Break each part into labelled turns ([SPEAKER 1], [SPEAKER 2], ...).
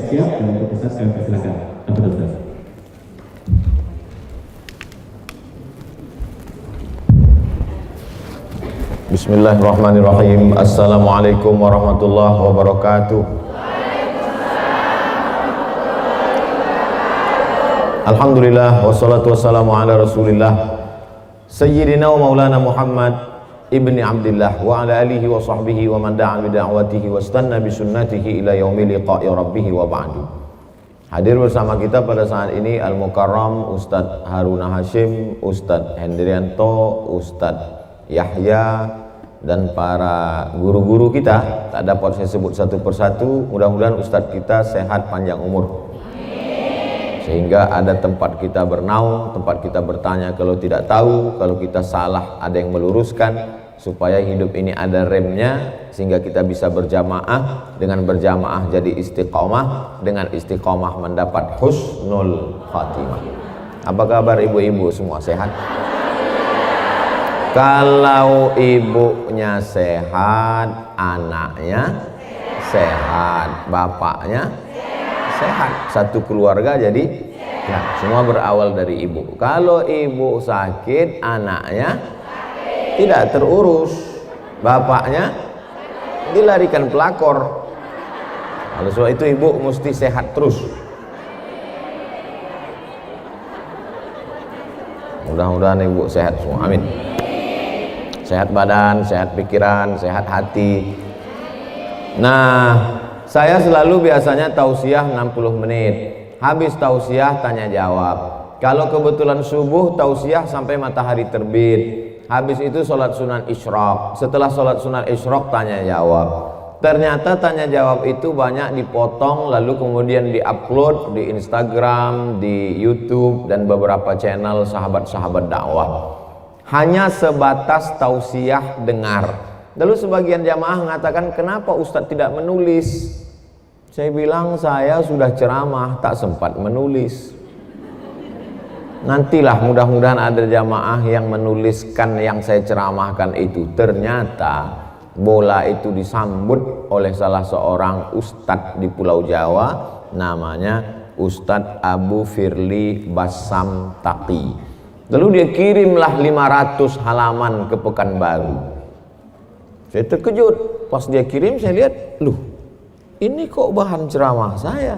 [SPEAKER 1] siap dan untuk Ustaz kami persilakan. Apa Ustaz?
[SPEAKER 2] Bismillahirrahmanirrahim. Assalamualaikum warahmatullahi wabarakatuh. Alhamdulillah wassalatu wassalamu ala Rasulillah Sayyidina wa Maulana Muhammad ibni Abdillah wa ala alihi wa sahbihi wa man da'a bi da'watihi wa istanna bi sunnatihi ila yaumil liqa'i rabbih wa ba'du. Hadir bersama kita pada saat ini Al-Mukarram Ustadz Haruna Hasyim, Ustadz Hendrianto, Ustadz Yahya, dan para guru-guru kita. Tak dapat saya sebut satu persatu. Mudah-mudahan Ustadz kita sehat panjang umur, sehingga ada tempat kita bernaung, tempat kita bertanya kalau tidak tahu, kalau kita salah ada yang meluruskan, supaya hidup ini ada remnya, sehingga kita bisa berjamaah. Dengan berjamaah jadi istiqomah, dengan istiqomah mendapat husnul khatimah. Apa kabar ibu-ibu semua, sehat? Kalau ibunya sehat, anaknya sehat, bapaknya sehat, satu keluarga jadi ya, semua berawal dari ibu. Kalau ibu sakit, anaknya tidak terurus, bapaknya dilarikan pelakor. Oleh sebab itu ibu mesti sehat terus. Mudah-mudahan ibu sehat semua, amin. Sehat badan, sehat pikiran, sehat hati. Nah, saya selalu biasanya tausiah 60 menit. Habis tausiah tanya jawab. Kalau kebetulan subuh tausiah sampai matahari terbit. Habis itu sholat sunan isyraq. Setelah sholat sunan isyraq tanya jawab. Ternyata tanya jawab itu banyak dipotong lalu kemudian diupload di Instagram, di YouTube dan beberapa channel sahabat-sahabat dakwah. Hanya sebatas tausiah dengar. Lalu sebagian jamaah mengatakan, kenapa Ustadz tidak menulis? Saya bilang, saya sudah ceramah, tak sempat menulis. Nantilah mudah-mudahan ada jamaah yang menuliskan yang saya ceramahkan itu. Ternyata bola itu disambut oleh salah seorang ustadz di Pulau Jawa, namanya Ustadz Abu Firly Basam Taqi. Lalu dia kirimlah 500 halaman ke Pekanbaru. Saya terkejut, pas dia kirim saya lihat, loh ini kok bahan ceramah saya.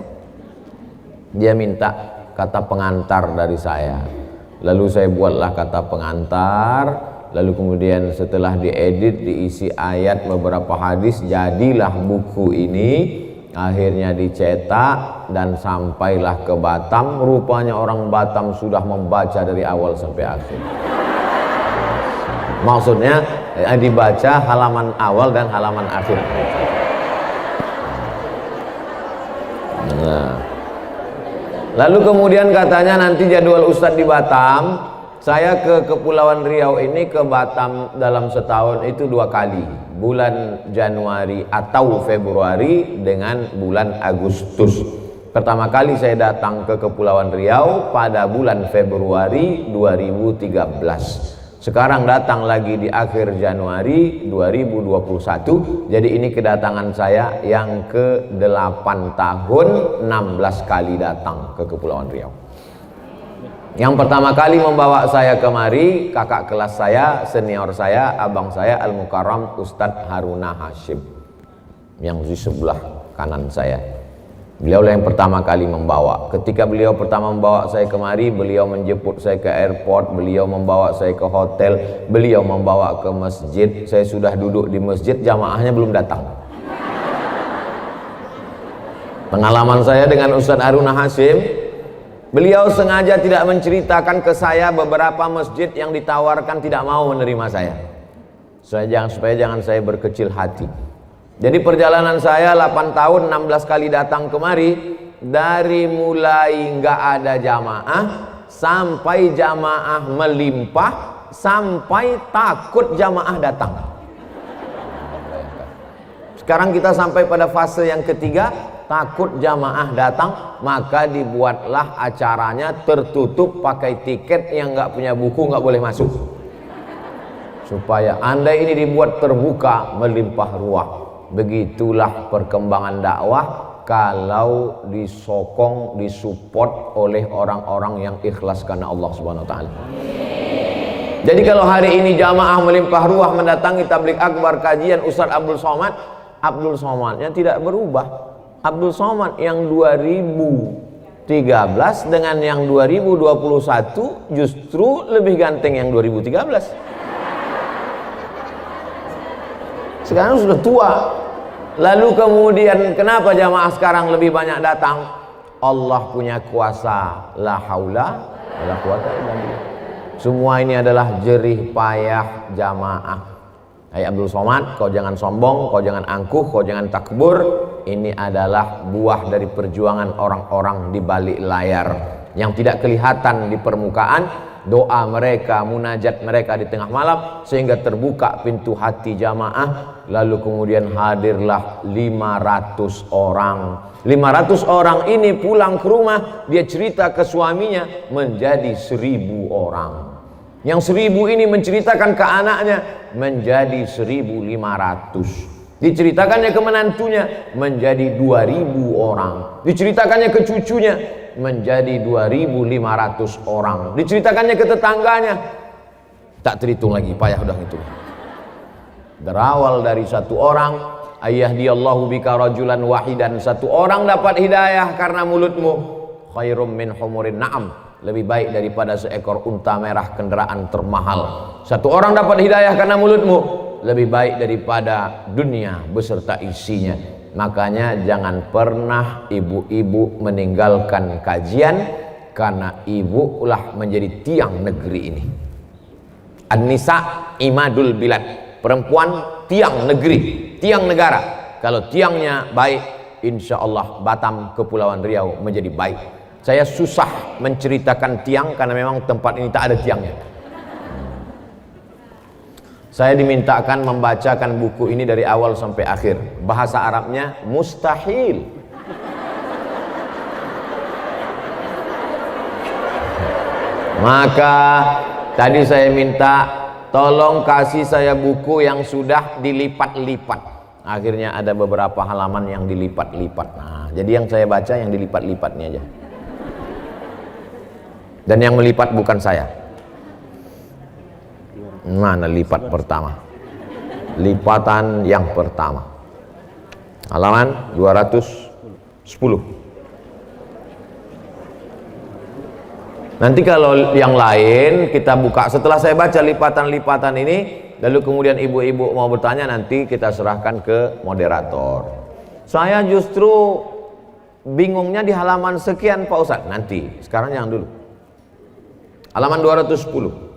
[SPEAKER 2] Dia minta kata pengantar dari saya. Lalu saya buatlah kata pengantar. Lalu kemudian setelah diedit, diisi ayat beberapa hadis, jadilah buku ini. Akhirnya dicetak dan sampailah ke Batam. Rupanya orang Batam sudah membaca dari awal sampai akhir. Maksudnya dibaca halaman awal dan halaman akhir. Nah. Lalu kemudian katanya nanti jadwal Ustadz di Batam. Saya ke Kepulauan Riau ini ke Batam dalam setahun itu 2 kali. Bulan Januari atau Februari dengan bulan Agustus. Pertama kali saya datang ke Kepulauan Riau pada bulan Februari 2013. Sekarang datang lagi di akhir Januari 2021. Jadi ini kedatangan saya yang ke-8 tahun, 16 kali datang ke Kepulauan Riau. Yang pertama kali membawa saya kemari kakak kelas saya, senior saya, abang saya Al-Mukarram Ustadz Haruna Hasyim yang di sebelah kanan saya. Beliau yang pertama kali membawa. Ketika beliau pertama membawa saya kemari, beliau menjemput saya ke airport, beliau membawa saya ke hotel, beliau membawa ke masjid. Saya sudah duduk di masjid, jamaahnya belum datang. Pengalaman saya dengan Ustadz Haruna Hasyim, beliau sengaja tidak menceritakan ke saya beberapa masjid yang ditawarkan tidak mau menerima saya. Supaya jangan saya berkecil hati. Jadi perjalanan saya 8 tahun 16 kali datang kemari, dari mulai nggak ada jamaah sampai jamaah melimpah, sampai takut jamaah datang. Sekarang kita sampai pada fase yang ketiga, takut jamaah datang, maka dibuatlah acaranya tertutup pakai tiket, yang nggak punya buku nggak boleh masuk. Supaya andai ini dibuat terbuka, melimpah ruah. Begitulah perkembangan dakwah kalau disokong, disupport oleh orang-orang yang ikhlas karena Allah Subhanahu wa taala. Jadi kalau hari ini jamaah melimpah ruah mendatangi tabligh akbar kajian Ustaz Abdul Somad yang tidak berubah. Abdul Somad yang 2013 dengan yang 2021 justru lebih ganteng yang 2013. Sekarang sudah tua. Lalu kemudian kenapa jamaah sekarang lebih banyak datang? Allah punya kuasa. La haula wala quwata illa billah. Semua ini adalah jerih payah jamaah. Hai Abdul Somad, kau jangan sombong, kau jangan angkuh, kau jangan takbur. Ini adalah buah dari perjuangan orang-orang di balik layar yang tidak kelihatan di permukaan. Doa mereka, munajat mereka di tengah malam sehingga terbuka pintu hati jamaah. Lalu kemudian hadirlah 500 orang. 500 orang ini pulang ke rumah, dia cerita ke suaminya, menjadi 1000 orang. Yang 1000 ini menceritakan ke anaknya, menjadi 1500. Diceritakannya ke menantunya, menjadi 2000 orang. Diceritakannya ke cucunya, menjadi 2500 orang. Diceritakannya ke tetangganya, tak terhitung lagi, payah udah itu. Berawal dari satu orang, ayyahdiyallahu bika rajulan wahidan, satu orang dapat hidayah karena mulutmu, khairum min humurin na'am, lebih baik daripada seekor unta merah kendaraan termahal. Satu orang dapat hidayah karena mulutmu, lebih baik daripada dunia beserta isinya. Makanya jangan pernah ibu-ibu meninggalkan kajian, karena ibu ulah menjadi tiang negeri ini. An-nisa imadul bilad, perempuan tiang negeri, tiang negara. Kalau tiangnya baik, insya Allah Batam, Kepulauan Riau menjadi baik. Saya susah menceritakan tiang karena memang tempat ini tak ada tiangnya. Saya dimintakan membacakan buku ini dari awal sampai akhir. Bahasa Arabnya mustahil. Maka tadi saya minta tolong kasih saya buku yang sudah dilipat-lipat. Akhirnya ada beberapa halaman yang dilipat-lipat. Nah, jadi yang saya baca yang dilipat-lipatnya aja. Dan yang melipat bukan saya. Mana lipat pertama? Lipatan yang pertama. Halaman 210. Nanti kalau yang lain kita buka setelah saya baca lipatan-lipatan ini, lalu kemudian ibu-ibu mau bertanya, nanti kita serahkan ke moderator. Saya justru bingungnya di halaman sekian Pak Ustadz. Nanti, sekarang yang dulu. Halaman 210.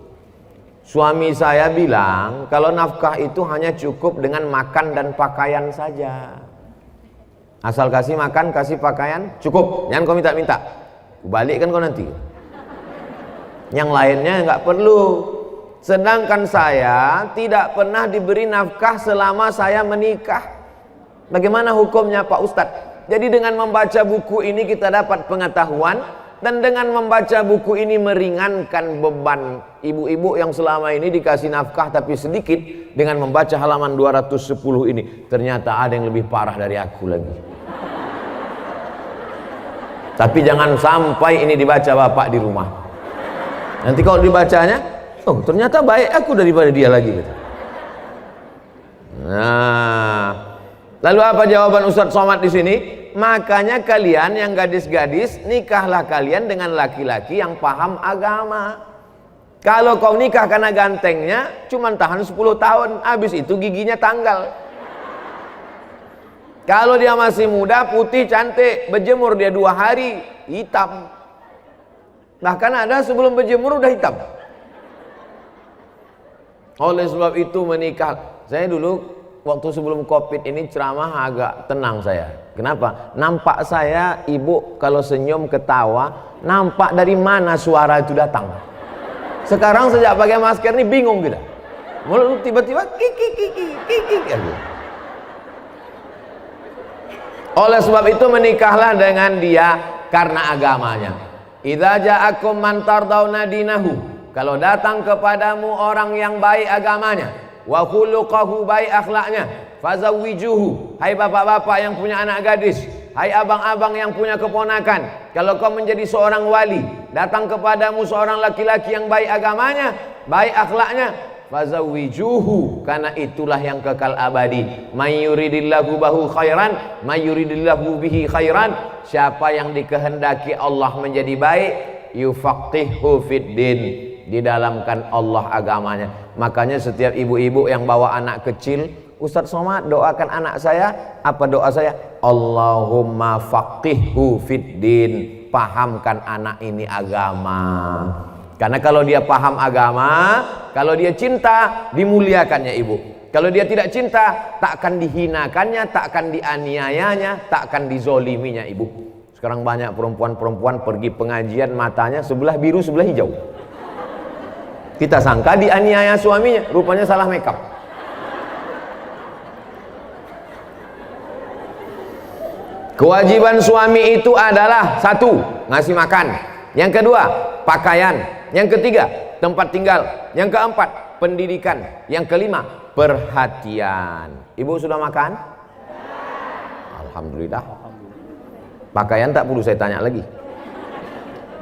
[SPEAKER 2] Suami saya bilang kalau nafkah itu hanya cukup dengan makan dan pakaian saja. Asal kasih makan, kasih pakaian, cukup. Jangan kau minta-minta. Balik kan kau nanti. Yang lainnya nggak perlu. Sedangkan saya tidak pernah diberi nafkah selama saya menikah. Bagaimana hukumnya Pak Ustadz? Jadi dengan membaca buku ini kita dapat pengetahuan. Dan dengan membaca buku ini meringankan beban ibu-ibu yang selama ini dikasih nafkah tapi sedikit. Dengan membaca halaman 210 ini, ternyata ada yang lebih parah dari aku lagi. Tapi jangan sampai ini dibaca bapak di rumah. Nanti kalau dibacanya, oh ternyata baik aku daripada dia lagi. Nah, lalu apa jawaban Ustadz Somad di sini? Makanya kalian yang gadis-gadis, nikahlah kalian dengan laki-laki yang paham agama. Kalau kau nikah karena gantengnya, cuman tahan 10 tahun, habis itu giginya tanggal. Kalau dia masih muda, putih, cantik, berjemur dia 2 hari, hitam. Bahkan ada sebelum berjemur udah hitam. Oleh sebab itu menikah. Saya dulu waktu sebelum Covid ini ceramah agak tenang saya. Kenapa? Nampak saya ibu kalau senyum ketawa, nampak dari mana suara itu datang. Sekarang sejak pakai masker ini bingung kita. Mulut tiba-tiba kiki. Oleh sebab itu menikahlah dengan dia karena agamanya. Idza ja'akum man tardawna dinahu. Kalau datang kepadamu orang yang baik agamanya, wa khuluquhu baik akhlaknya, fazawwijuhu. Hai bapak-bapak yang punya anak gadis, hai abang-abang yang punya keponakan, kalau kau menjadi seorang wali, datang kepadamu seorang laki-laki yang baik agamanya, baik akhlaknya, fazawwijuhu, karena itulah yang kekal abadi. May yuridillahu bahu khairan, may yuridillahu bihi khairan, siapa yang dikehendaki Allah menjadi baik, yufaqihu fiddin, didalamkan Allah agamanya. Makanya setiap ibu-ibu yang bawa anak kecil, Ustadz Somad doakan anak saya, apa doa saya? Allahumma faqihhu fiddin, pahamkan anak ini agama. Karena kalau dia paham agama, kalau dia cinta, dimuliakannya ibu. Kalau dia tidak cinta, tak akan dihinakannya, tak akan dianiayanya, tak akan dizoliminya ibu. Sekarang banyak perempuan-perempuan pergi pengajian, matanya sebelah biru sebelah hijau. Kita sangka dianiaya suaminya, rupanya salah makeup. Kewajiban suami itu adalah satu, ngasih makan. Yang kedua, pakaian. Yang ketiga, tempat tinggal. Yang keempat, pendidikan. Yang kelima, perhatian. Ibu sudah makan? Alhamdulillah. Pakaian tak perlu saya tanya lagi.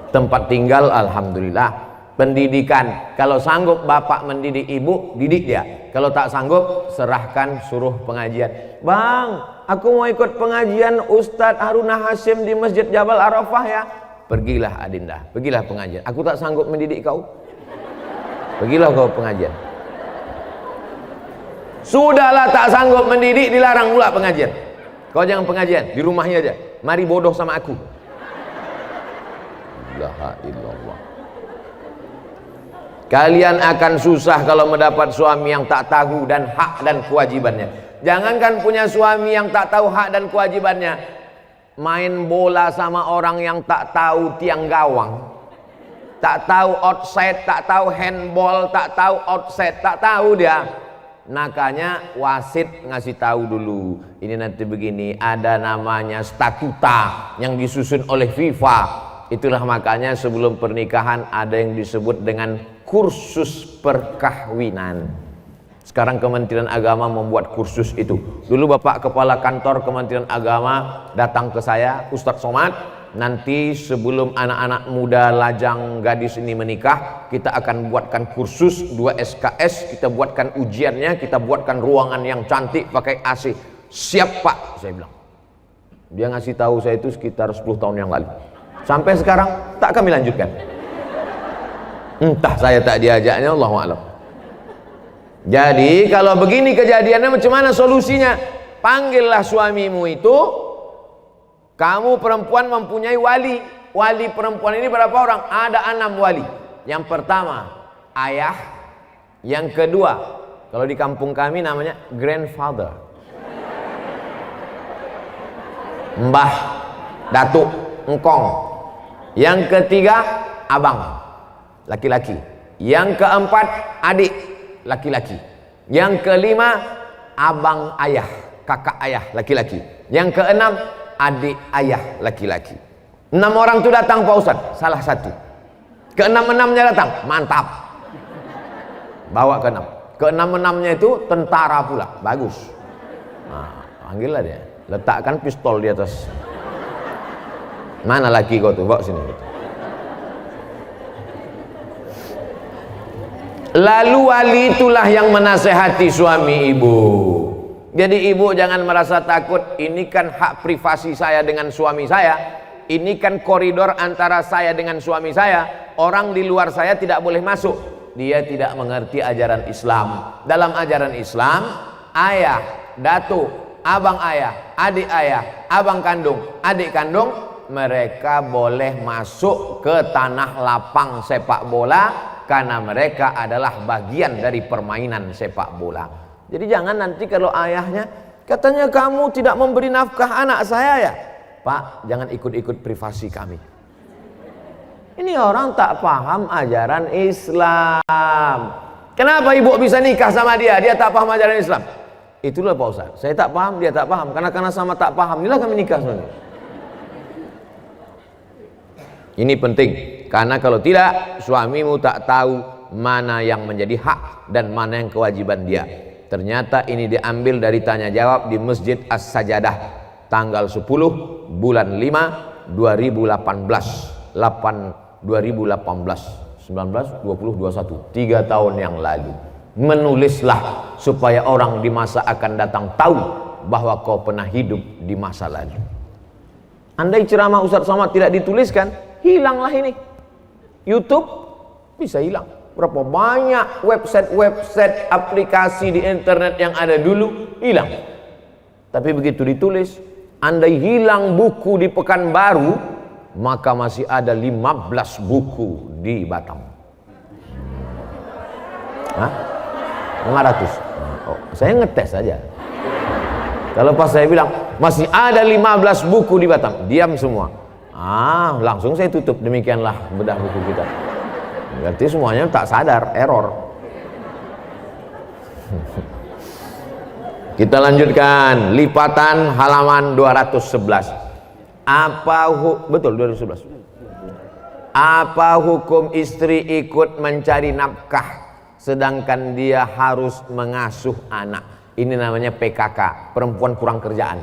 [SPEAKER 2] Tempat tinggal, alhamdulillah. Pendidikan, kalau sanggup bapak mendidik ibu, didik dia. Kalau tak sanggup, serahkan, suruh pengajian. Bang, aku mau ikut pengajian Ustadz Haruna Hasyim di Masjid Jabal Arafah ya. Pergilah Adinda, pergilah pengajian. Aku tak sanggup mendidik kau. Pergilah kau pengajian. Sudahlah tak sanggup mendidik, dilarang pula pengajian. Kau jangan pengajian, di rumahnya aja. Mari bodoh sama aku. La ilaha illallah. Kalian akan susah kalau mendapat suami yang tak tahu dan hak dan kewajibannya. Jangankan punya suami yang tak tahu hak dan kewajibannya, main bola sama orang yang tak tahu tiang gawang, tak tahu outside, tak tahu handball, tak tahu outside, tak tahu dia. Nakanya wasit ngasih tahu dulu, ini nanti begini, ada namanya statuta yang disusun oleh FIFA. Itulah makanya sebelum pernikahan ada yang disebut dengan kursus perkahwinan. Sekarang Kementerian Agama membuat kursus itu. Dulu Bapak Kepala Kantor Kementerian Agama datang ke saya, Ustadz Somad, nanti sebelum anak-anak muda lajang gadis ini menikah, kita akan buatkan kursus 2 SKS, kita buatkan ujiannya, kita buatkan ruangan yang cantik pakai AC. Siap Pak, saya bilang. Dia ngasih tahu saya itu sekitar 10 tahun yang lalu. Sampai sekarang tak kami lanjutkan. Entah saya tak diajaknya, Allahu a'lam. Jadi kalau begini kejadiannya, macam mana solusinya? Panggillah suamimu itu. Kamu perempuan mempunyai wali. Wali perempuan ini berapa orang? Ada 6 wali. Yang pertama, ayah. Yang kedua, kalau di kampung kami namanya grandfather, mbah, datuk, engkong. Yang ketiga, abang, laki-laki. Yang keempat, adik, laki-laki. Yang kelima, abang ayah, kakak ayah, laki-laki. Yang keenam, adik ayah, laki-laki. 6 orang itu datang Pak Ustadz, salah satu. Keenam-enamnya datang, mantap. Bawa ke 6. Keenam-enamnya itu tentara pula, bagus. Nah, panggillah dia, letakkan pistol di atas. Mana laki kau tuh, bawa sini. Lalu wali itulah yang menasehati suami ibu. Jadi ibu jangan merasa takut, ini kan hak privasi saya dengan suami saya. Ini kan koridor antara saya dengan suami saya. Orang di luar saya tidak boleh masuk. Dia tidak mengerti ajaran Islam. Dalam ajaran Islam, ayah, datuk, abang ayah, adik ayah, abang kandung, adik kandung, mereka boleh masuk ke tanah lapang sepak bola karena mereka adalah bagian dari permainan sepak bola. Jadi jangan nanti kalau ayahnya katanya kamu tidak memberi nafkah anak saya ya, Pak, jangan ikut-ikut privasi kami. Ini orang tak paham ajaran Islam. Kenapa ibu bisa nikah sama dia? Dia tak paham ajaran Islam. Itulah Pak Ustaz, saya tak paham, dia tak paham. Karena sama tak paham, inilah kami nikah sama dia. Ini penting, karena kalau tidak, suamimu tak tahu mana yang menjadi hak dan mana yang kewajiban dia. Ternyata ini diambil dari tanya jawab di Masjid As-Sajadah. tanggal 10 bulan 5 2018 19 20 21 3 tahun yang lalu. Menulislah supaya orang di masa akan datang tahu bahwa kau pernah hidup di masa lalu. Andai ceramah Ustaz Somad tidak dituliskan, hilanglah ini. YouTube bisa hilang. Berapa banyak website aplikasi di internet yang ada dulu hilang. Tapi begitu ditulis, andai hilang buku di Pekanbaru, maka masih ada 15 buku di Batam. Hah? 500. Oh, saya ngetes saja. Kalau pas saya bilang masih ada 15 buku di Batam, diam semua. Langsung saya tutup. Demikianlah bedah buku kita. Berarti semuanya tak sadar, error. Kita lanjutkan, lipatan halaman 211. Betul 211. Apa hukum istri ikut mencari nafkah sedangkan dia harus mengasuh anak? Ini namanya PKK, perempuan kurang kerjaan.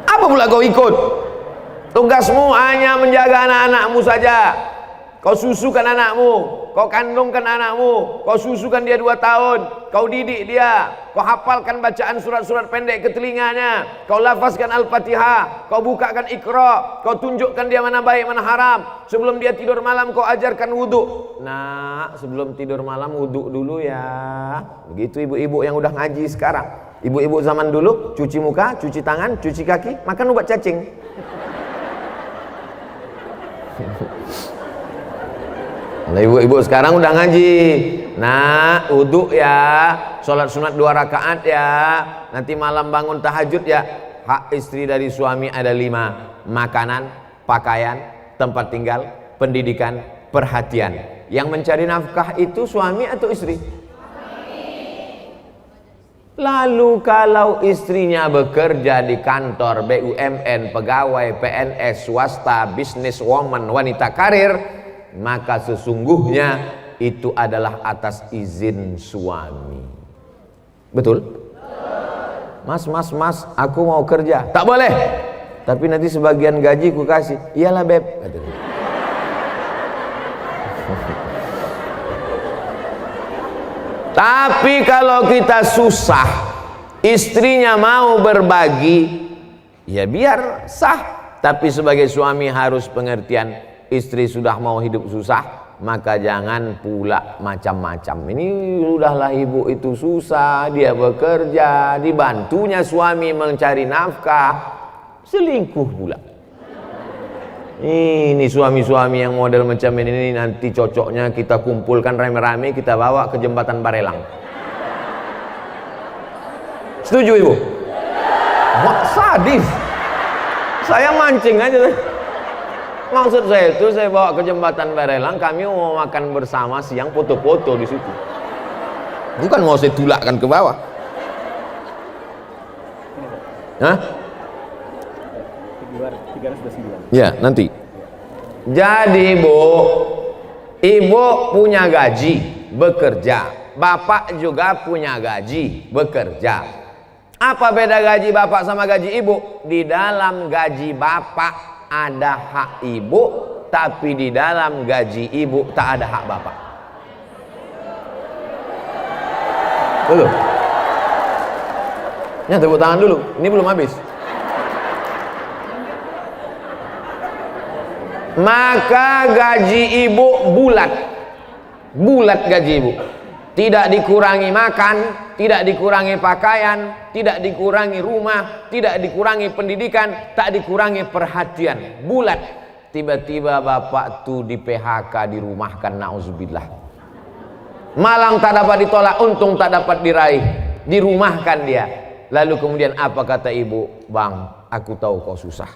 [SPEAKER 2] Apa pula kau ikut? Tugasmu hanya menjaga anak-anakmu saja. Kau susukan anakmu, kau kandungkan anakmu, kau susukan dia 2 tahun, kau didik dia, kau hafalkan bacaan surat-surat pendek ke telinganya, kau lafazkan Al-Fatihah, kau bukakan Iqra, kau tunjukkan dia mana baik mana haram. Sebelum dia tidur malam kau ajarkan wudhu. Nah, sebelum tidur malam wudhu dulu ya. Begitu ibu-ibu yang udah ngaji sekarang. Ibu-ibu zaman dulu cuci muka, cuci tangan, cuci kaki, makan obat cacing. Nah, ibu-ibu sekarang udah ngaji. Nah, wudhu ya, sholat sunat 2 rakaat ya, nanti malam bangun tahajud ya. Hak istri dari suami ada 5: makanan, pakaian, tempat tinggal, pendidikan, perhatian. Yang mencari nafkah itu suami atau istri? Lalu kalau istrinya bekerja di kantor BUMN, pegawai PNS, swasta, businesswoman, wanita karir, maka sesungguhnya itu adalah atas izin suami. Betul? Mas, aku mau kerja. Tak boleh. Tapi nanti sebagian gaji ku kasih. Iyalah beb. Tapi kalau kita susah, istrinya mau berbagi, ya biar sah. Tapi sebagai suami harus pengertian. Istri sudah mau hidup susah, maka jangan pula macam-macam. Ini sudahlah ibu itu susah, dia bekerja, dibantunya suami mencari nafkah, selingkuh pula. Ini suami-suami yang model macam ini nanti cocoknya kita kumpulkan rame-rame, kita bawa ke jembatan Barelang. Setuju ibu? Wah, sadis. Saya mancing aja. Maksud saya itu saya bawa ke jembatan Barelang, kami mau makan bersama siang, foto-foto di situ. Bukan mau saya tulakkan ke bawah. Hah? Ya, nanti. Jadi ibu punya gaji, bekerja. Bapak juga punya gaji, bekerja. Apa beda gaji bapak sama gaji ibu? Di dalam gaji bapak ada hak ibu, tapi di dalam gaji ibu tak ada hak bapak. Betul? Ya, tepuk tangan dulu. Ini belum habis. Maka gaji ibu bulat. Bulat gaji ibu. Tidak dikurangi makan, tidak dikurangi pakaian, tidak dikurangi rumah, tidak dikurangi pendidikan, tak dikurangi perhatian. Bulat. Tiba-tiba bapak tuh di PHK, dirumahkan, nauzubillah. Malang tak dapat ditolak, untung tak dapat diraih, dirumahkan dia. Lalu kemudian apa kata ibu? Bang, aku tahu kau susah.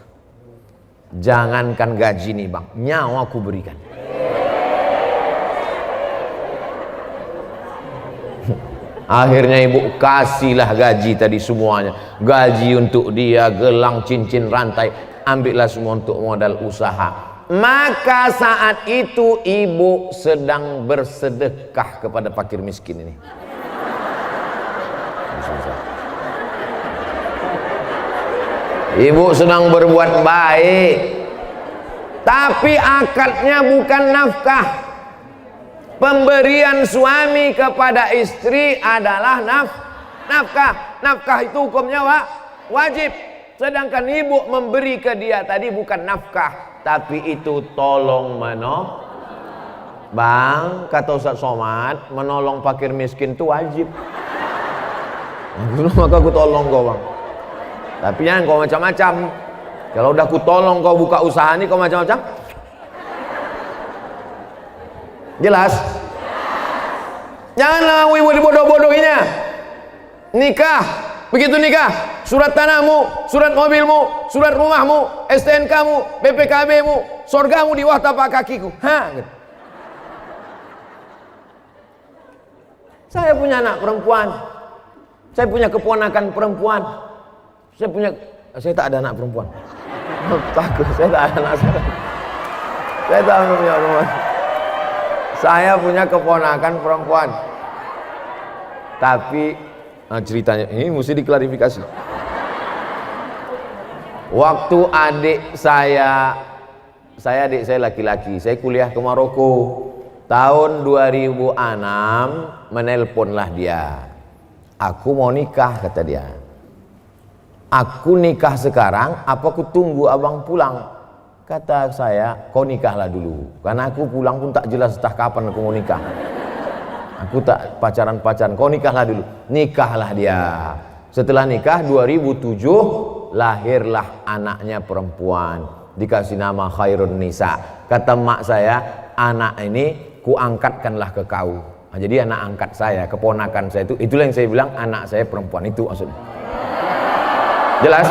[SPEAKER 2] Jangankan gaji nih bang, nyawa aku berikan. Akhirnya ibu kasihlah gaji tadi semuanya. Gaji untuk dia, gelang, cincin, rantai. Ambillah semua untuk modal usaha. Maka saat itu ibu sedang bersedekah kepada fakir miskin ini. Ibu sedang berbuat baik, tapi akadnya bukan nafkah. Pemberian suami kepada istri adalah nafkah. Nafkah itu hukumnya wajib. Sedangkan ibu memberi ke dia tadi bukan nafkah, tapi itu tolong menolong. Bang, kata Ustaz Somad, menolong fakir miskin itu wajib. Maka aku tolong kau, bang. Tapi jangan kau macam-macam. Kalau udah aku tolong kau buka usaha ini, kau macam-macam. Jelas? Janganlah ibu dibodoh-bodohinya. Nikah, begitu nikah, surat tanahmu, surat mobilmu, surat rumahmu, STNK-mu, BPKB-mu, sorgamu di bawah tapak kakiku. Gitu. Saya punya anak perempuan, saya punya keponakan perempuan, saya tak ada anak perempuan. Takut, saya tak ada anak saya tak punya perempuan. Saya punya keponakan perempuan, tapi ceritanya ini mesti diklarifikasi. Waktu adik saya adik saya laki-laki, saya kuliah ke Maroko tahun 2006, menelponlah dia, aku mau nikah, kata dia. Aku nikah sekarang, apa aku tunggu abang pulang? Kata saya, kau nikahlah dulu, karena aku pulang pun tak jelas entah kapan aku mau nikah. Aku tak pacaran-pacaran, kau nikahlah dulu. Nikahlah dia. Setelah nikah 2007 lahirlah anaknya perempuan, dikasih nama Khairun Nisa. Kata mak saya, anak ini kuangkatkanlah ke kau. Nah, jadi anak angkat saya, keponakan saya itu, itulah yang saya bilang anak saya perempuan, itu maksudnya. Jelas?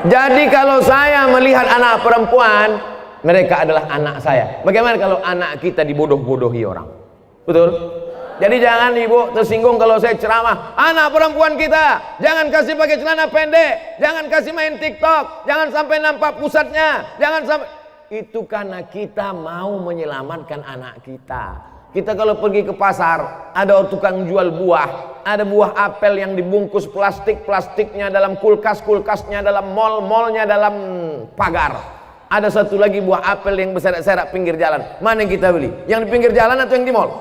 [SPEAKER 2] Jadi kalau saya melihat anak perempuan, mereka adalah anak saya. Bagaimana kalau anak kita dibodoh-bodohi orang? Betul? Jadi jangan ibu tersinggung kalau saya ceramah, anak perempuan kita jangan kasih pakai celana pendek, jangan kasih main TikTok, jangan sampai nampak pusatnya, jangan sampai. Itu karena kita mau menyelamatkan anak kita. Kita kalau pergi ke pasar, ada tukang jual buah, ada buah apel yang dibungkus plastik, plastiknya dalam kulkas, kulkasnya dalam mall, mallnya dalam pagar. Ada satu lagi buah apel yang berserak-serak pinggir jalan. Mana yang kita beli? Yang di pinggir jalan atau yang di mall?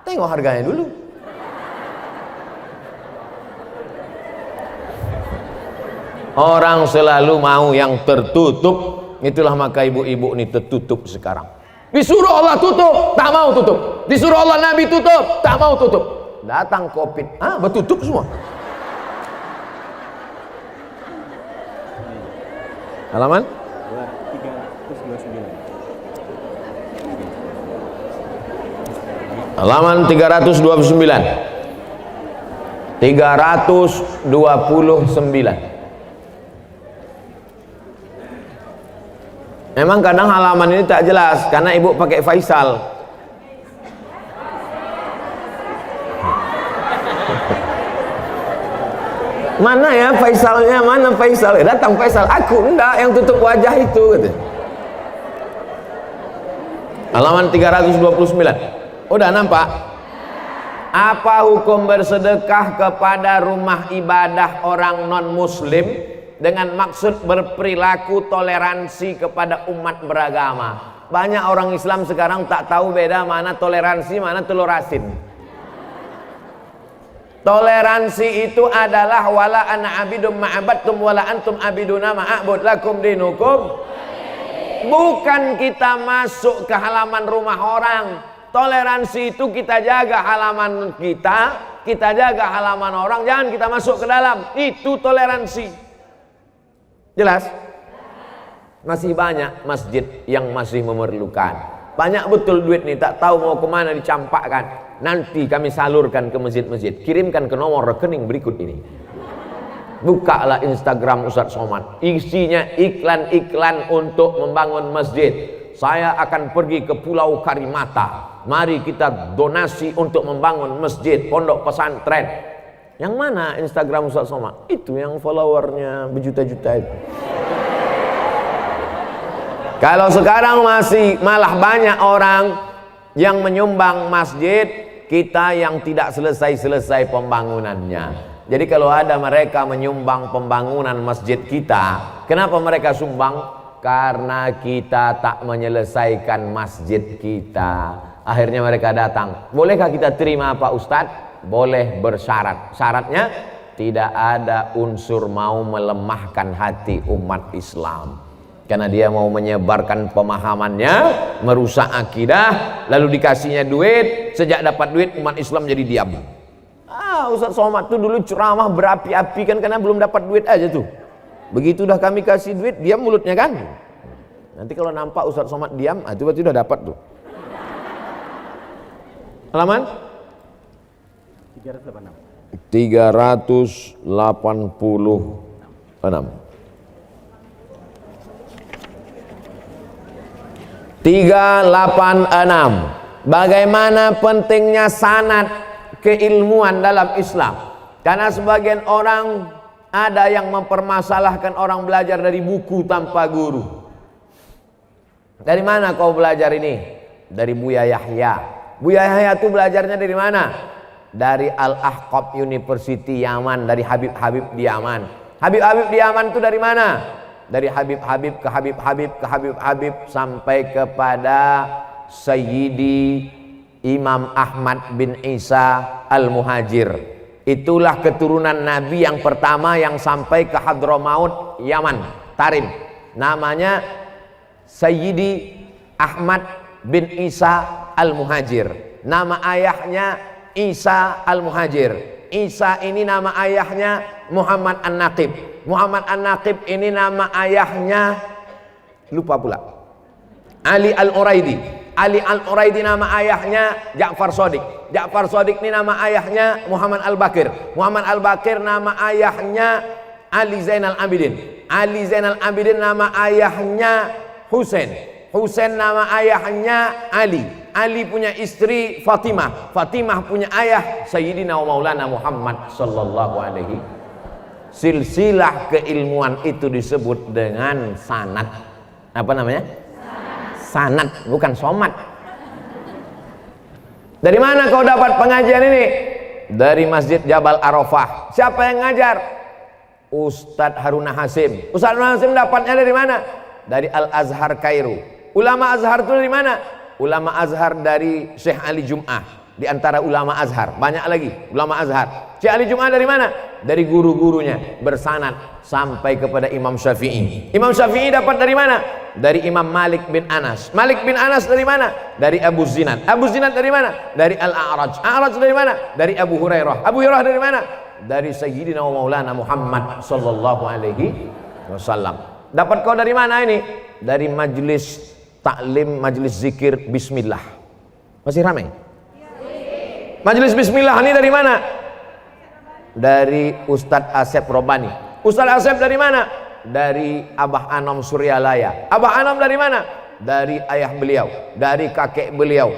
[SPEAKER 2] Tengok harganya dulu. Orang selalu mau yang tertutup. Itulah maka ibu-ibu ini tertutup sekarang. Disuruh Allah tutup, tak mau tutup. Disuruh Allah Nabi tutup, tak mau tutup. Datang COVID, bertutup semua. Halaman 329. Halaman 329. 329. Memang kadang halaman ini tak jelas karena ibu pakai Faisal. Mana ya Faisalnya? Mana Faisal? Datang Faisal. Aku enggak yang tutup wajah itu, gitu. Halaman 329. Udah nampak? Apa hukum bersedekah kepada rumah ibadah orang non muslim dengan maksud berperilaku toleransi kepada umat beragama? Banyak orang Islam sekarang tak tahu beda mana toleransi, mana telur asin. Toleransi itu adalah wala ana abidum ma'abadtum wala antum abiduna ma'abud lakum dinukum. Bukan kita masuk ke halaman rumah orang. Toleransi itu kita jaga halaman kita jaga halaman orang, jangan kita masuk ke dalam. Itu toleransi. Jelas? Masih banyak masjid yang masih memerlukan. Banyak betul duit nih, tak tahu mau kemana dicampakkan. Nanti kami salurkan ke masjid-masjid. Kirimkan ke nomor rekening berikut ini. Bukalah Instagram Ustaz Somad, isinya iklan-iklan untuk membangun masjid. Saya akan pergi ke Pulau Karimata. Mari kita donasi untuk membangun masjid, pondok pesantren. Yang mana Instagram Ustaz Somad? Itu yang followernya berjuta-juta itu. Kalau sekarang masih malah banyak orang yang menyumbang masjid kita yang tidak selesai-selesai pembangunannya. Jadi kalau ada mereka menyumbang pembangunan masjid kita, kenapa mereka sumbang? Karena kita tak menyelesaikan masjid kita. Akhirnya mereka datang. Bolehkah kita terima Pak Ustadz? Boleh bersyarat. Syaratnya tidak ada unsur mau melemahkan hati umat Islam. Karena dia mau menyebarkan pemahamannya, merusak akidah, lalu dikasihnya duit. Sejak dapat duit umat Islam jadi diam. Ustaz Somad tuh dulu ceramah berapi-api kan, karena belum dapat duit aja tuh. Begitu dah kami kasih duit, diam mulutnya kan. Nanti kalau nampak Ustaz Somad diam, itu berarti udah dapat tuh. Halaman 386. 386. Bagaimana pentingnya sanad keilmuan dalam Islam? Karena sebagian orang ada yang mempermasalahkan orang belajar dari buku tanpa guru. Dari mana kau belajar ini? Dari Buya Yahya. Buya Yahya itu belajarnya dari mana? Dari Al-Ahqaf University Yaman, dari Habib-Habib di Yaman. Habib-Habib di Yaman itu dari mana? Dari Habib-Habib ke Habib-Habib ke Habib-Habib sampai kepada Sayyidi Imam Ahmad bin Isa Al-Muhajir. Itulah keturunan Nabi yang pertama yang sampai ke Hadramaut Yaman, Tarim. Namanya Sayyidi Ahmad bin Isa Al-Muhajir. Nama ayahnya Isa Al-Muhajir. Isa ini nama ayahnya Muhammad An-Naqib. Muhammad An-Naqib ini nama ayahnya lupa pula, Ali Al-Uraidi. Ali Al-Uraidi nama ayahnya Ja'far Shadiq. Ja'far Shadiq ini nama ayahnya Muhammad Al-Bakir. Muhammad Al-Bakir nama ayahnya Ali Zainal Abidin. Ali Zainal Abidin nama ayahnya Husain. Husain nama ayahnya Ali. Ali punya istri Fatimah. Fatimah punya ayah Sayyidina wa Maulana Muhammad sallallahu alaihi. Silsilah keilmuan itu disebut dengan sanad. Apa namanya? Sanad, bukan somat. Dari mana kau dapat pengajian ini? Dari Masjid Jabal Arafah. Siapa yang ngajar? Ustadz Haruna Hasim. Ustadz Haruna Hasim dapatnya dari mana? Dari Al-Azhar Kairo. Ulama Azhar itu dari mana? Ulama Azhar dari Syekh Ali Jum'ah. Di antara ulama Azhar, banyak lagi ulama Azhar. Syekh Ali Jum'ah dari mana? Dari guru-gurunya, bersanad sampai kepada Imam Syafi'i. Imam Syafi'i dapat dari mana? Dari Imam Malik bin Anas. Malik bin Anas dari mana? Dari Abu Zinad. Abu Zinad dari mana? Dari Al-A'raj. A'raj dari mana? Dari Abu Hurairah. Abu Hurairah dari mana? Dari Sayyidina wa Maulana Muhammad sallallahu alaihi wasallam. Dapat kau dari mana ini? Dari majelis taklim, majelis zikir Bismillah. Masih ramai? Majelis Bismillah ini dari mana? Dari Ustadz Asep Robani. Ustadz Asep dari mana? Dari Abah Anom Suryalaya. Abah Anom dari mana? Dari ayah beliau, dari kakek beliau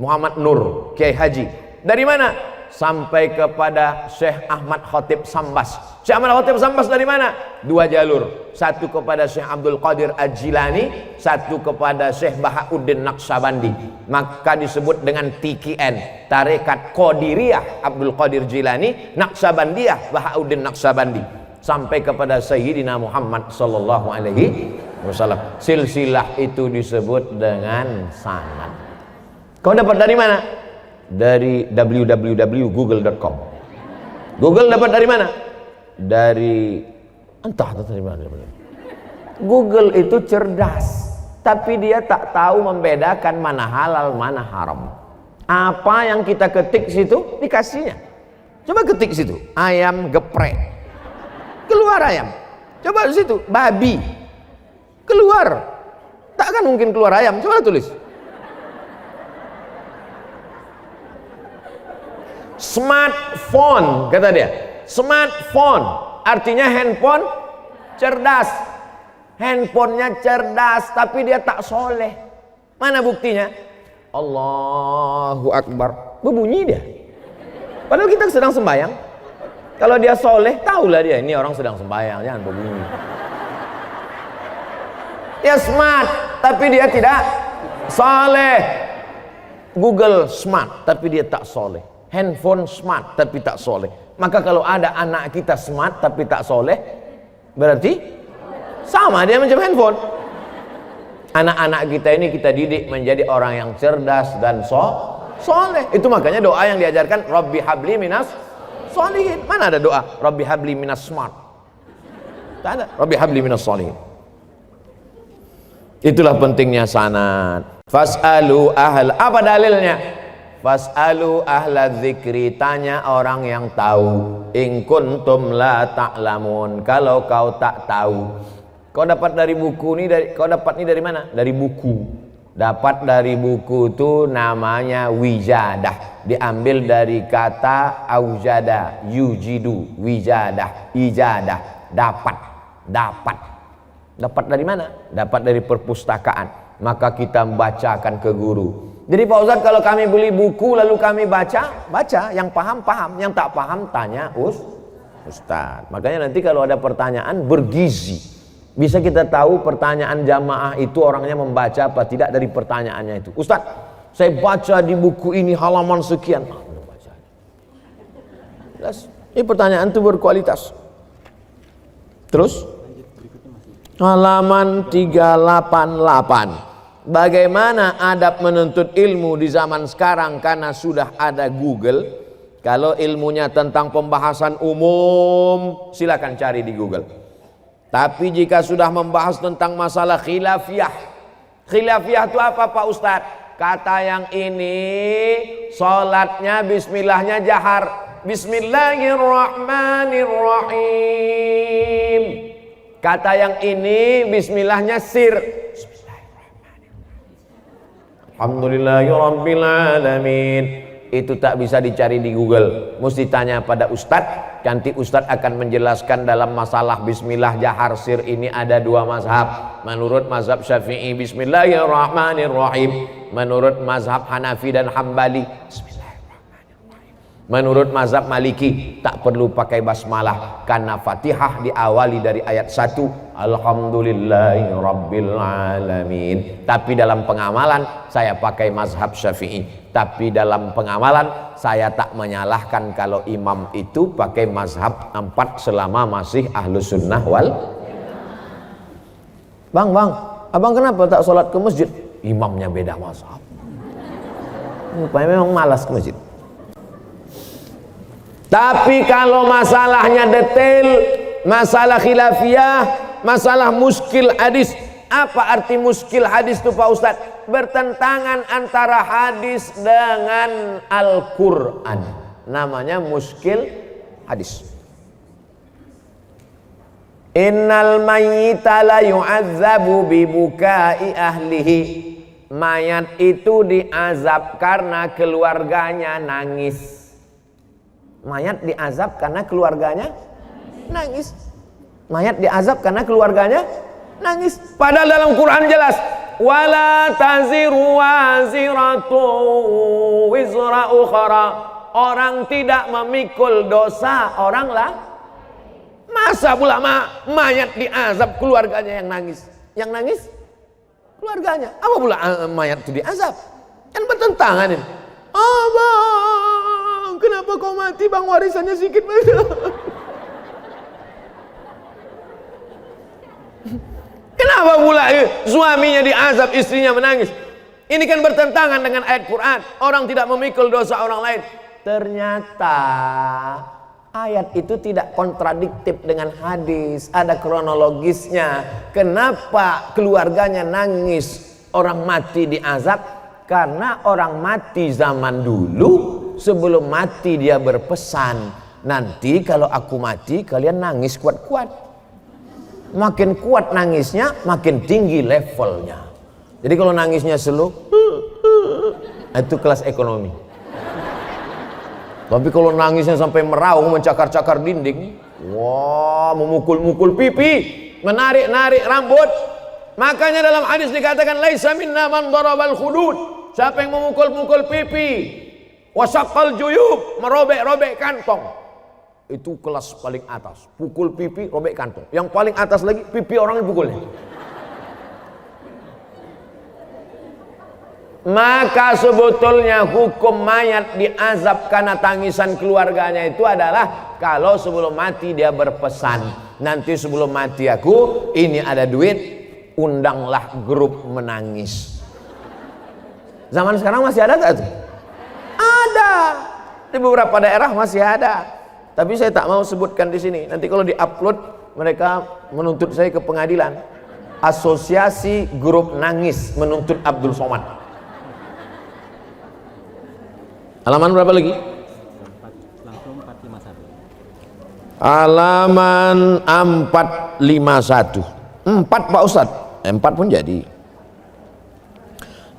[SPEAKER 2] Muhammad Nur Kiai Haji. Dari mana? Sampai kepada Syekh Ahmad Khatib Sambas. Syekh Ahmad Khatib Sambas dari mana? Dua jalur. Satu kepada Syekh Abdul Qadir Al-Jilani, satu kepada Syekh Bahauddin Naqsyabandi. Maka disebut dengan TKN, Tarekat Qadiriyah Abdul Qadir Jilani, Naqsyabandiyah Bahauddin Naqsyabandi. Sampai kepada Sayyidina Muhammad sallallahu alaihi wasallam. Silsilah itu disebut dengan sanad. Kau dapat dari mana? Dari www.google.com. Google dapat dari mana? Dari entah dari mana. Google itu cerdas, tapi dia tak tahu membedakan mana halal mana haram. Apa yang kita ketik situ dikasihnya. Coba ketik situ, ayam geprek, keluar ayam. Coba di situ, babi, keluar. Takkan mungkin keluar ayam. Coba tulis. Smartphone, kata dia. Smartphone artinya handphone cerdas. Handphonenya cerdas, tapi dia tak soleh. Mana buktinya? Allahu Akbar, berbunyi dia. Padahal kita sedang sembahyang. Kalau dia soleh, tahulah dia ini orang sedang sembahyang, jangan berbunyi. Dia smart, tapi dia tidak soleh. Google smart, tapi dia tak soleh. Handphone smart tapi tak soleh. Maka kalau ada anak kita smart tapi tak soleh, berarti sama dia macam handphone. Anak-anak kita ini kita didik menjadi orang yang cerdas dan soleh. Itu makanya doa yang diajarkan, Rabbi habli minas solihin. Mana ada doa Rabbi habli minas smart? Tak ada. Rabbi habli minas solihin. Itulah pentingnya sanad. Fas'alu apa dalilnya? Fas'alu ahla dzikri, tanya orang yang tahu. In kuntum la ta'lamun, kalau kau tak tahu. Kau dapat dari buku ini, kau dapat ini dari mana? Dari buku. Dapat dari buku itu namanya wijadah. Diambil dari kata aujada, yujidu, wijadah, ijadah, dapat. Dapat dari mana? Dapat dari perpustakaan. Maka kita membacakan ke guru. Jadi Pak Ustadz, kalau kami beli buku lalu kami baca, yang paham, yang tak paham tanya Ustadz. Makanya nanti kalau ada pertanyaan bergizi, bisa kita tahu pertanyaan jamaah itu orangnya membaca apa tidak dari pertanyaannya itu. Ustadz, saya baca di buku ini halaman sekian. Belum baca. Jelas, ini pertanyaan itu berkualitas. Terus halaman 388. Bagaimana adab menuntut ilmu di zaman sekarang karena sudah ada Google. Kalau ilmunya tentang pembahasan umum, silakan cari di Google. Tapi jika sudah membahas tentang masalah khilafiyah. Khilafiyah itu apa Pak Ustadz? Kata yang ini salatnya bismillahnya jahar. Bismillahirrahmanirrahim. Kata yang ini bismillahnya sir. Alhamdulillahirrabbilalamin. Itu tak bisa dicari di Google, mesti tanya pada Ustadz. Nanti Ustadz akan menjelaskan dalam masalah bismillah jahar sir ini ada dua mazhab. Menurut mazhab Syafi'i bismillahirrahmanirrahim. Menurut mazhab Hanafi dan Hambali menurut mazhab Maliki tak perlu pakai basmalah karena Fatihah diawali dari ayat 1 Alhamdulillahirrabbilalamin. Tapi dalam pengamalan saya pakai mazhab Syafi'i. Tapi dalam pengamalan saya tak menyalahkan kalau imam itu pakai mazhab 4 selama masih ahlus sunnah wal. Bang, abang kenapa tak sholat ke masjid? Imamnya beda mazhab. Rupanya memang malas ke masjid. Tapi kalau masalahnya detail, masalah khilafiyah, masalah muskil hadis. Apa arti muskil hadis itu Pak Ustadz? Bertentangan antara hadis dengan Al-Quran. Namanya muskil hadis. Innal mayyita la yu'adzabu bibukai ahlihi. Mayat itu diazab karena keluarganya nangis. Mayat diazab karena keluarganya nangis. Mayat diazab karena keluarganya nangis. Padahal dalam Quran jelas, wala taziru waziratu wizra ukhra. Orang tidak memikul dosa orang lah. Masa pula mayat diazab keluarganya yang nangis? Yang nangis keluarganya. Apa pula mayat itu diazab? Kan bertentangan ini. Abang, kenapa kau mati bang, warisannya sedikit banget. Kenapa pula suaminya diazab, istrinya menangis? Ini kan bertentangan dengan ayat Quran. Orang tidak memikul dosa orang lain. Ternyata ayat itu tidak kontradiktif dengan hadis. Ada kronologisnya. Kenapa keluarganya nangis? Orang mati diazab. Karena orang mati zaman dulu, sebelum mati dia berpesan, nanti kalau aku mati kalian nangis kuat-kuat. Makin kuat nangisnya, makin tinggi levelnya. Jadi kalau nangisnya slow, itu kelas ekonomi. Tapi kalau nangisnya sampai meraung, mencakar-cakar dinding, wah, memukul-mukul pipi, menarik-narik rambut. Makanya dalam hadis dikatakan laisa minna man darabal khudud. Siapa yang memukul-mukul pipi, wasaqqal juyub, merobek-robek kantong. Itu kelas paling atas. Pukul pipi, robek kantong. Yang paling atas lagi pipi orang dipukulnya. Maka sebetulnya hukum mayat diazab karena tangisan keluarganya itu adalah kalau sebelum mati dia berpesan, nanti sebelum mati aku, ini ada duit, undanglah grup menangis. Zaman sekarang masih ada tak tuh? Ada. Di beberapa daerah masih ada. Tapi saya tak mau sebutkan di sini. Nanti kalau diupload mereka menuntut saya ke pengadilan. Asosiasi Grup Nangis menuntut Abdul Somad. Halaman berapa lagi?
[SPEAKER 1] Langsung 451.
[SPEAKER 2] Halaman 451. 4 Pak Ustadz. 4 pun jadi.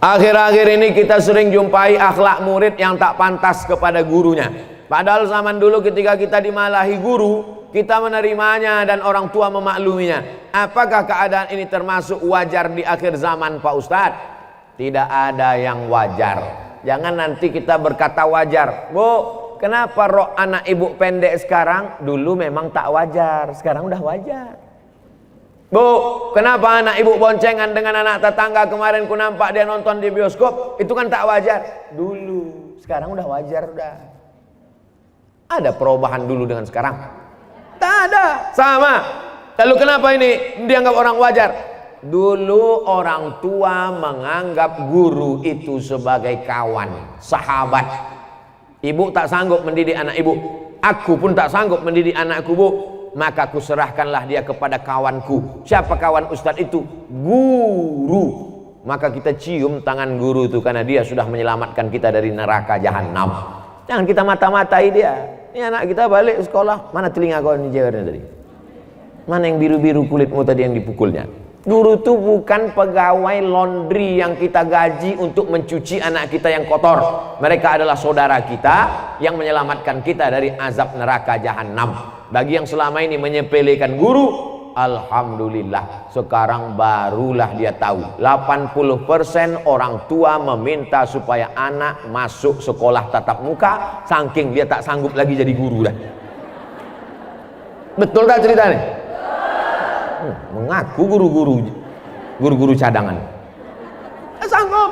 [SPEAKER 2] Akhir-akhir ini kita sering jumpai akhlak murid yang tak pantas kepada gurunya. Padahal zaman dulu ketika kita dimalahi guru, kita menerimanya dan orang tua memakluminya. Apakah keadaan ini termasuk wajar di akhir zaman Pak Ustadz? Tidak ada yang wajar. Jangan nanti kita berkata wajar. Bu, kenapa rok anak ibu pendek sekarang? Dulu memang tak wajar, sekarang udah wajar. Bu, kenapa anak ibu boncengan dengan anak tetangga? Kemarin ku nampak dia nonton di bioskop. Itu kan tak wajar dulu, sekarang udah wajar udah. Ada perubahan dulu dengan sekarang? Tak ada, sama. Lalu kenapa ini dianggap orang wajar? Dulu orang tua menganggap guru itu sebagai kawan, sahabat. Ibu tak sanggup mendidik anak ibu, aku pun tak sanggup mendidik anakku, Bu. Maka ku serahkanlah dia kepada kawanku. Siapa kawan Ustadz itu? Guru. Maka kita cium tangan guru itu, karena dia sudah menyelamatkan kita dari neraka jahanam. Jangan kita mata-matai dia. Ini anak kita balik sekolah, mana telinga kau ini jewernya tadi? Mana yang biru-biru kulitmu tadi yang dipukulnya? Guru itu bukan pegawai laundry yang kita gaji untuk mencuci anak kita yang kotor. Mereka adalah saudara kita yang menyelamatkan kita dari azab neraka jahanam. Bagi yang selama ini menyepelekan guru, alhamdulillah sekarang barulah dia tahu 80% orang tua meminta supaya anak masuk sekolah tatap muka, saking dia tak sanggup lagi jadi guru dah. Betul tak ceritanya? Mengaku guru-guru cadangan. Tak sanggup.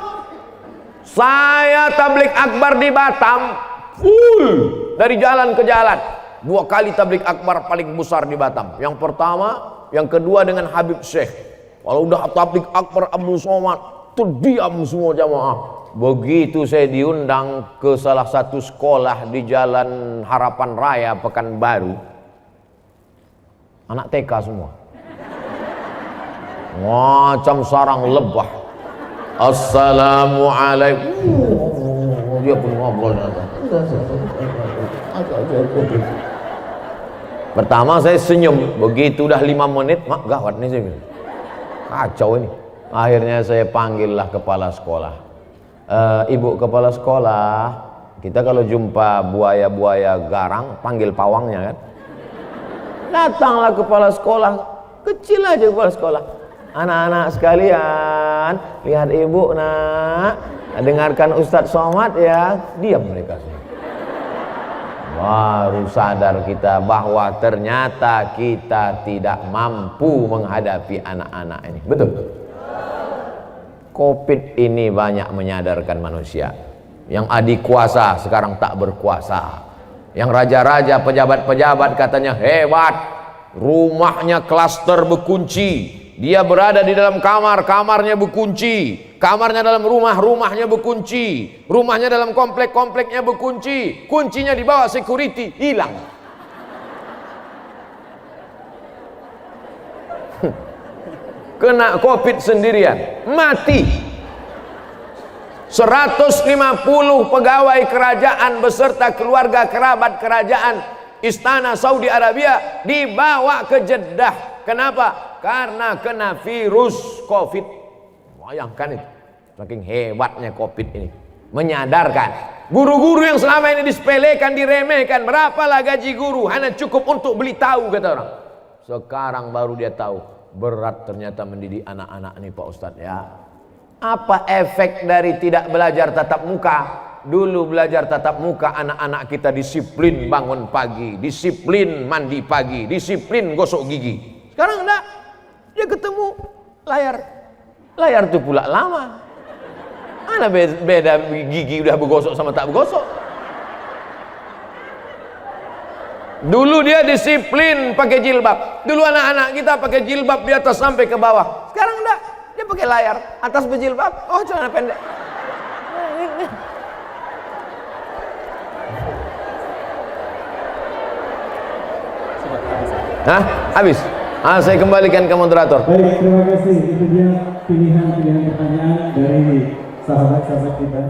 [SPEAKER 2] Saya tablik akbar di Batam, full dari jalan ke jalan. 2 kali tablik akbar paling besar di Batam. Yang pertama, yang kedua dengan Habib Syekh. Kalau udah tablik akbar Abdul Somad, terdiam semua jamaah. Begitu saya diundang ke salah satu sekolah di Jalan Harapan Raya Pekanbaru, anak TK semua, macam sarang lebah. Assalamualaikum. Dia pun ngobrol. Pertama saya senyum, begitu udah 5 menit, mak gawat nih saya bilang. Kacau ini. Akhirnya saya panggillah kepala sekolah. Ibu kepala sekolah, kita kalau jumpa buaya-buaya garang, panggil pawangnya kan. Datanglah kepala sekolah, kecil aja kepala sekolah. Anak-anak sekalian, lihat ibu nak, dengarkan Ustadz Somad ya. Diam mereka semua. Baru sadar kita bahwa ternyata kita tidak mampu menghadapi anak-anak ini. Betul? Covid ini banyak menyadarkan manusia. Yang adik kuasa sekarang tak berkuasa. Yang raja-raja, pejabat-pejabat katanya hebat, rumahnya klaster berkunci. Dia berada di dalam kamar, kamarnya berkunci. Kamarnya dalam rumah, rumahnya berkunci. Rumahnya dalam komplek, kompleknya berkunci. Kuncinya dibawa security, hilang. Kena Covid sendirian, mati. 150 pegawai kerajaan beserta keluarga kerabat kerajaan istana Saudi Arabia dibawa ke Jeddah. Kenapa? Karena kena virus Covid. Bayangkan itu, saking hebatnya Covid ini. Menyadarkan guru-guru yang selama ini disepelekan, diremehkan. Berapalah gaji guru? Hanya cukup untuk beli tahu, kata orang. Sekarang baru dia tahu berat ternyata mendidik anak-anak ini Pak Ustadz ya. Apa efek dari tidak belajar tatap muka? Dulu belajar tatap muka, anak-anak kita disiplin bangun pagi, disiplin mandi pagi, disiplin gosok gigi. Sekarang enggak. Dia ketemu layar itu pula lama. Mana beda gigi udah bergosok sama tak bergosok? Dulu dia disiplin pakai jilbab. Dulu anak-anak kita pakai jilbab di atas sampai ke bawah. Sekarang enggak. Dia pakai layar, atas berjilbab, oh celana pendek. Hah? Habis? Saya kembalikan ke moderator.
[SPEAKER 3] Baik, terima kasih. Itu dia pilihan-pilihan pertanyaan dari sahabat-sahabat kita.